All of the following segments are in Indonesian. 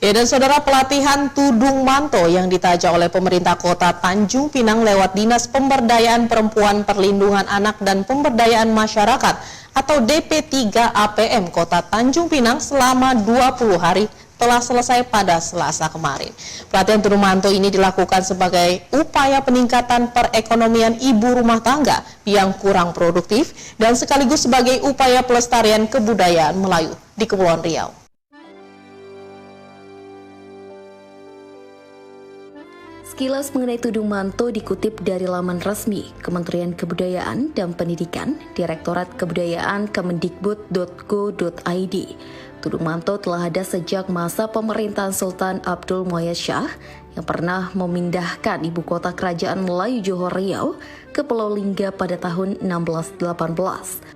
Ya, dan saudara, pelatihan tudung manto yang ditaja oleh pemerintah Kota Tanjung Pinang lewat Dinas Pemberdayaan Perempuan, Perlindungan Anak dan Pemberdayaan Masyarakat atau DP3 APM Kota Tanjung Pinang selama 20 hari telah selesai pada Selasa kemarin. Pelatihan tudung manto ini dilakukan sebagai upaya peningkatan perekonomian ibu rumah tangga yang kurang produktif dan sekaligus sebagai upaya pelestarian kebudayaan Melayu di Kepulauan Riau. Sekilas mengenai tudung manto dikutip dari laman resmi Kementerian Kebudayaan dan Pendidikan, Direktorat Kebudayaan Kemendikbud.go.id. Tudung manto telah ada sejak masa pemerintahan Sultan Abdul Muayyad Shah yang pernah memindahkan ibu kota kerajaan Melayu Johor Riau ke Pulau Lingga pada tahun 1618.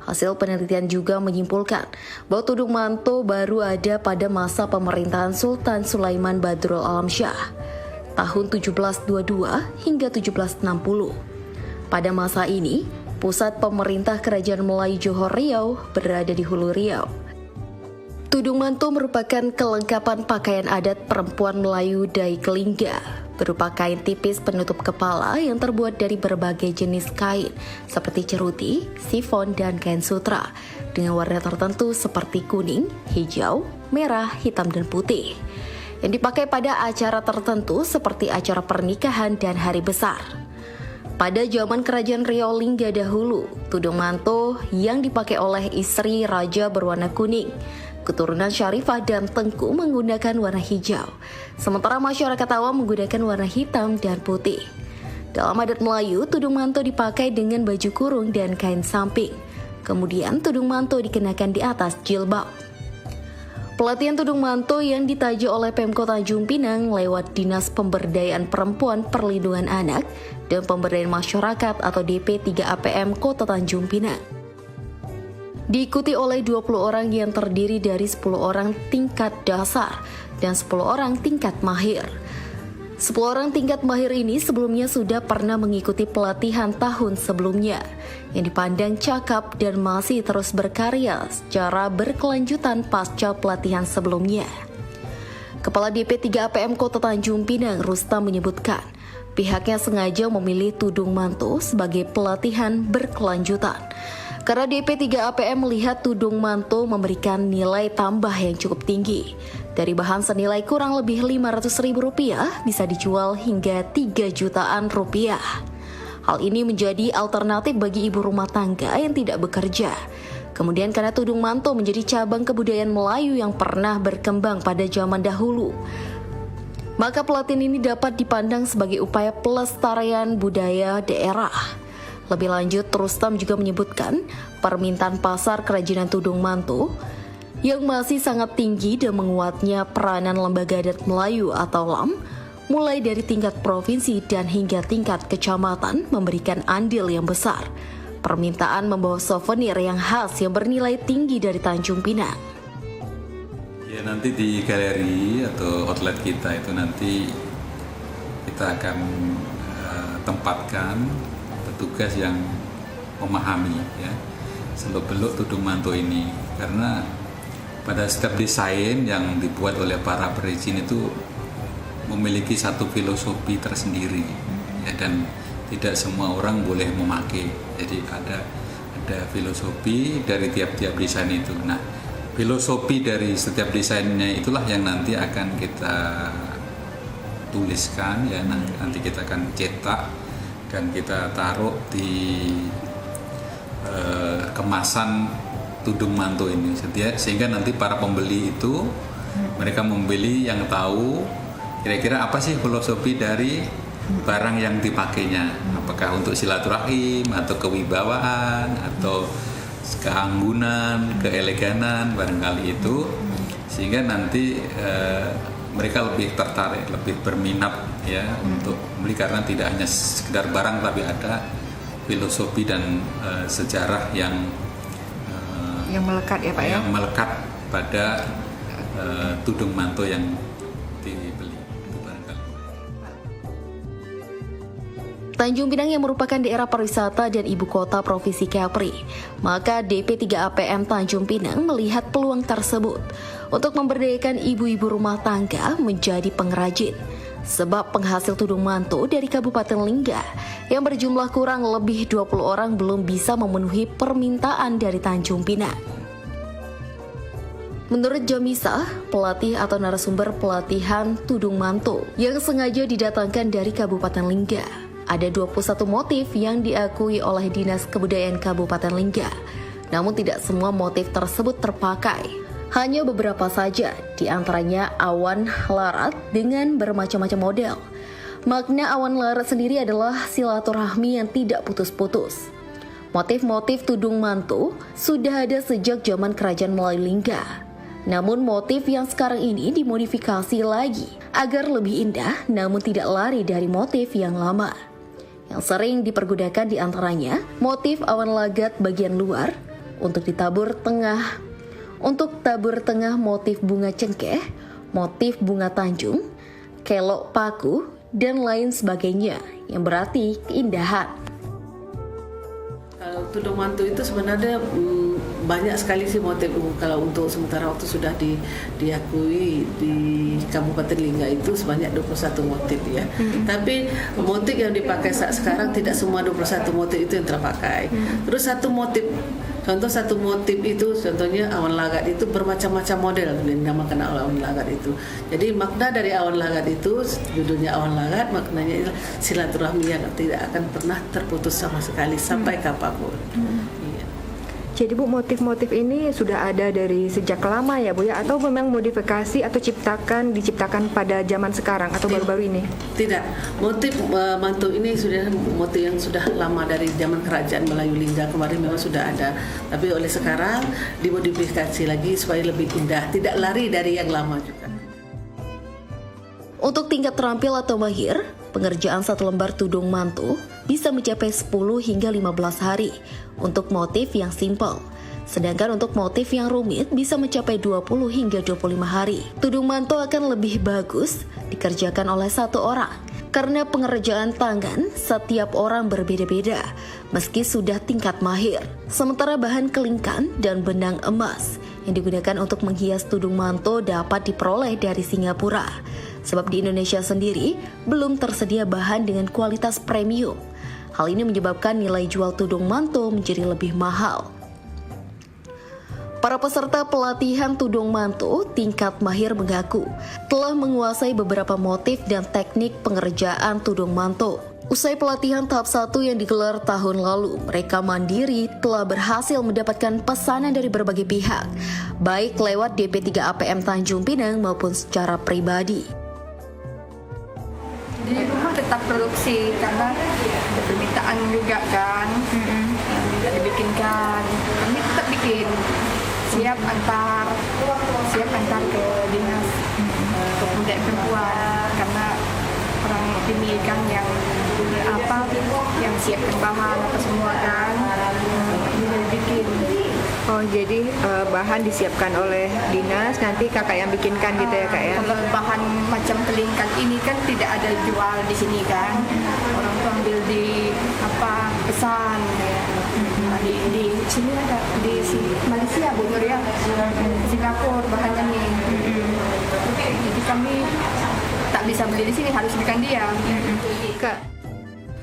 Hasil penelitian juga menyimpulkan bahwa tudung manto baru ada pada masa pemerintahan Sultan Sulaiman Badrul Alam Shah tahun 1722 hingga 1760. Pada masa ini, pusat pemerintah Kerajaan Melayu Johor Riau berada di Hulu Riau. Tudung manto merupakan kelengkapan pakaian adat perempuan Melayu Dayak Lingga, berupa kain tipis penutup kepala yang terbuat dari berbagai jenis kain seperti ceruti, sifon, dan kain sutra dengan warna tertentu seperti kuning, hijau, merah, hitam, dan putih yang dipakai pada acara tertentu seperti acara pernikahan dan hari besar. Pada zaman Kerajaan Riau Lingga dahulu, tudung manto yang dipakai oleh istri raja berwarna kuning, keturunan Syarifah dan Tengku menggunakan warna hijau, sementara masyarakat awam menggunakan warna hitam dan putih. Dalam adat Melayu, tudung manto dipakai dengan baju kurung dan kain samping. Kemudian tudung manto dikenakan di atas jilbab. Pelatihan tudung manto yang ditaja oleh Pemkot Tanjung Pinang lewat Dinas Pemberdayaan Perempuan, Perlindungan Anak dan Pemberdayaan Masyarakat atau DP3 APM Kota Tanjung Pinang diikuti oleh 20 orang yang terdiri dari 10 orang tingkat dasar dan 10 orang tingkat mahir. 10 orang tingkat mahir ini sebelumnya sudah pernah mengikuti pelatihan tahun sebelumnya yang dipandang cakap dan masih terus berkarya secara berkelanjutan pasca pelatihan sebelumnya. Kepala DP3 APM Kota Tanjung Pinang, Rustam, menyebutkan pihaknya sengaja memilih tudung manto sebagai pelatihan berkelanjutan karena DP3 APM melihat tudung manto memberikan nilai tambah yang cukup tinggi. Dari bahan senilai kurang lebih Rp500.000 bisa dijual hingga Rp3 jutaan. Hal ini menjadi alternatif bagi ibu rumah tangga yang tidak bekerja. Kemudian karena tudung manto menjadi cabang kebudayaan Melayu yang pernah berkembang pada zaman dahulu, maka pelatihan ini dapat dipandang sebagai upaya pelestarian budaya daerah. Lebih lanjut, Rustam juga menyebutkan permintaan pasar kerajinan tudung manto yang masih sangat tinggi dan menguatnya peranan Lembaga Adat Melayu atau LAM mulai dari tingkat provinsi dan hingga tingkat kecamatan memberikan andil yang besar. Permintaan membawa souvenir yang khas yang bernilai tinggi dari Tanjung Pinang. Ya, nanti di galeri atau outlet kita itu nanti kita akan tempatkan petugas yang memahami ya seluk-beluk tudung manto ini, karena pada setiap desain yang dibuat oleh para perajin itu memiliki satu filosofi tersendiri ya, dan tidak semua orang boleh memakai. Jadi ada filosofi dari tiap-tiap desain itu. Nah, filosofi dari setiap desainnya itulah yang nanti akan kita tuliskan ya, nanti kita akan cetak dan kita taruh di kemasan tudung manto ini, sehingga nanti para pembeli itu mereka membeli yang tahu kira-kira apa sih filosofi dari barang yang dipakainya, apakah untuk silaturahim atau kewibawaan atau keanggunan, keeleganan barangkali itu, sehingga nanti mereka lebih tertarik, lebih berminat ya untuk beli, karena tidak hanya sekedar barang tapi ada filosofi dan sejarah yang melekat ya Pak ya. Yang melekat pada tudung manto yang dibeli. Tanjung Pinang yang merupakan daerah pariwisata dan ibu kota Provinsi Kepri, maka DP3APM Tanjung Pinang melihat peluang tersebut untuk memberdayakan ibu-ibu rumah tangga menjadi pengrajin. Sebab penghasil tudung manto dari Kabupaten Lingga yang berjumlah kurang lebih 20 orang belum bisa memenuhi permintaan dari Tanjung Pinang. Menurut Jamisa, pelatih atau narasumber pelatihan tudung manto yang sengaja didatangkan dari Kabupaten Lingga, ada 21 motif yang diakui oleh Dinas Kebudayaan Kabupaten Lingga. Namun tidak semua motif tersebut terpakai. Hanya beberapa saja, di antaranya awan larat dengan bermacam-macam model. Makna awan larat sendiri adalah silaturahmi yang tidak putus-putus. Motif-motif tudung manto sudah ada sejak zaman Kerajaan Melayu Lingga. Namun motif yang sekarang ini dimodifikasi lagi agar lebih indah namun tidak lari dari motif yang lama. Yang sering dipergunakan di antaranya motif awan lagat bagian luar, untuk tabur tengah motif bunga cengkeh, motif bunga tanjung, kelok paku, dan lain sebagainya yang berarti keindahan. Kalau tudung manto itu sebenarnya banyak sekali sih motif. Kalau untuk sementara waktu sudah diakui di Kabupaten Lingga itu sebanyak 21 motif ya. Tapi motif yang dipakai saat sekarang tidak semua 21 motif itu yang terpakai. Terus satu motif itu contohnya awan lagat itu bermacam-macam model dinamakan awan lagat itu. Jadi makna dari awan lagat itu, judulnya awan lagat, maknanya silaturahmi yang tidak akan pernah terputus sama sekali sampai kapanpun. Iya. Jadi Bu, motif-motif ini sudah ada dari sejak lama ya Bu ya, atau memang modifikasi atau diciptakan pada zaman sekarang atau baru-baru ini? Tidak, motif manto ini sudah motif yang sudah lama dari zaman Kerajaan Melayu Lingga kemarin memang sudah ada. Tapi oleh sekarang dimodifikasi lagi supaya lebih indah, tidak lari dari yang lama juga. Untuk tingkat terampil atau mahir, pengerjaan satu lembar tudung manto bisa mencapai 10 hingga 15 hari untuk motif yang simpel. Sedangkan untuk motif yang rumit bisa mencapai 20 hingga 25 hari. Tudung manto akan lebih bagus dikerjakan oleh satu orang karena pengerjaan tangan setiap orang berbeda-beda meski sudah tingkat mahir. Sementara bahan kelingkan dan benang emas yang digunakan untuk menghias tudung manto dapat diperoleh dari Singapura. Sebab di Indonesia sendiri belum tersedia bahan dengan kualitas premium. Hal ini menyebabkan nilai jual tudung manto menjadi lebih mahal. Para peserta pelatihan tudung manto tingkat mahir mengaku telah menguasai beberapa motif dan teknik pengerjaan tudung manto. Usai pelatihan tahap 1 yang digelar tahun lalu, mereka mandiri telah berhasil mendapatkan pesanan dari berbagai pihak, baik lewat DP3APM Tanjung Pinang maupun secara pribadi. Di rumah tetap produksi karena ada permintaan juga kan, tidak dibikinkan. Kami tetap bikin, siap antar ke dinas kebudayaan perempuan karena orang ini kan yang siapkan bahan apa semua kan, ini dibikin. Oh, jadi bahan disiapkan oleh dinas, nanti kakak yang bikinkan gitu ya kak ya? Kalau bahan macam kelingkan ini kan tidak ada jual di sini kan, orang tuh ambil di pesan. Di sini ada di Malaysia Bu Nur ya, Singapura bahannya nih. Jadi kami tak bisa beli di sini, harus belikan dia.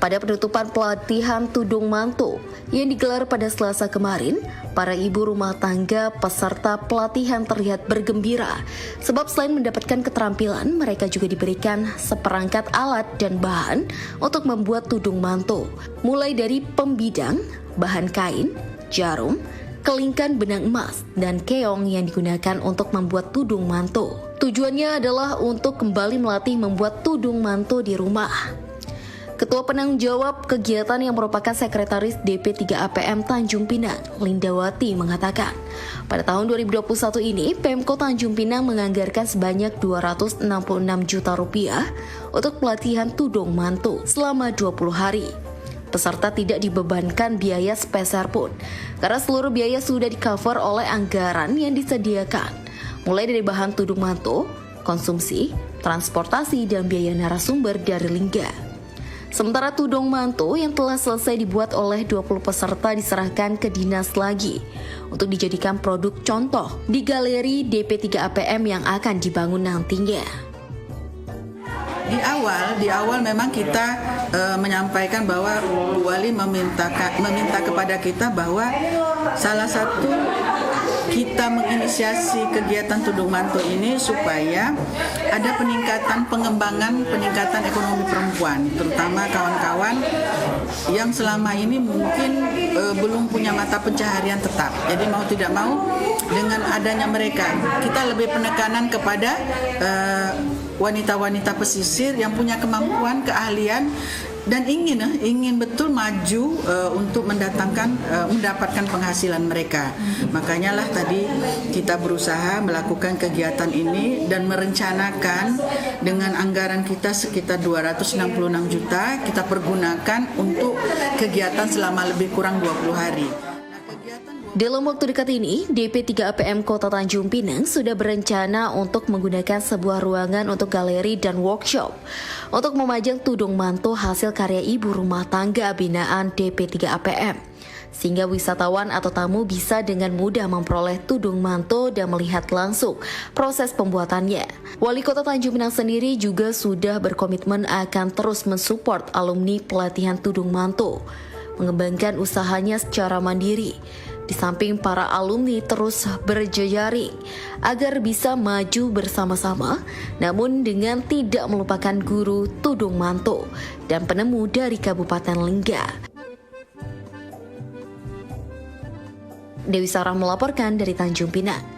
Pada penutupan pelatihan tudung manto yang digelar pada Selasa kemarin, para ibu rumah tangga peserta pelatihan terlihat bergembira sebab selain mendapatkan keterampilan, mereka juga diberikan seperangkat alat dan bahan untuk membuat tudung manto, mulai dari pembidang, bahan kain, jarum, kelingkan benang emas, dan keong yang digunakan untuk membuat tudung manto. Tujuannya adalah untuk kembali melatih membuat tudung manto di rumah. Ketua Penanggung Jawab Kegiatan yang merupakan Sekretaris DP3APM Tanjung Pinang, Lindawati mengatakan, pada tahun 2021 ini Pemko Tanjung Pinang menganggarkan sebanyak 266 juta rupiah untuk pelatihan tudung manto selama 20 hari. Peserta tidak dibebankan biaya sepeser pun, karena seluruh biaya sudah di-cover oleh anggaran yang disediakan, mulai dari bahan tudung manto, konsumsi, transportasi, dan biaya narasumber dari Lingga. Sementara tudung manto yang telah selesai dibuat oleh 20 peserta diserahkan ke dinas lagi untuk dijadikan produk contoh di galeri DP3 APM yang akan dibangun nantinya. Di awal memang kita menyampaikan bahwa Bu Wali meminta kepada kita bahwa salah satu kita menginisiasi kegiatan tudung manto ini supaya ada peningkatan ekonomi perempuan, terutama kawan-kawan yang selama ini mungkin belum punya mata pencaharian tetap. Jadi mau tidak mau dengan adanya mereka, kita lebih penekanan kepada wanita-wanita pesisir yang punya kemampuan, keahlian dan ingin betul maju untuk mendapatkan penghasilan mereka. Makanya lah tadi kita berusaha melakukan kegiatan ini dan merencanakan dengan anggaran kita sekitar 266 juta kita pergunakan untuk kegiatan selama lebih kurang 20 hari. Dalam waktu dekat ini, DP3 APM Kota Tanjung Pinang sudah berencana untuk menggunakan sebuah ruangan untuk galeri dan workshop untuk memajang tudung manto hasil karya ibu rumah tangga binaan DP3 APM. Sehingga wisatawan atau tamu bisa dengan mudah memperoleh tudung manto dan melihat langsung proses pembuatannya. Wali Kota Tanjung Pinang sendiri juga sudah berkomitmen akan terus mensupport alumni pelatihan tudung manto, mengembangkan usahanya secara mandiri. Di samping para alumni terus berjejaring agar bisa maju bersama-sama, namun dengan tidak melupakan guru tudung manto dan penemu dari Kabupaten Lingga. Dewi Sarah melaporkan dari Tanjung Pinang.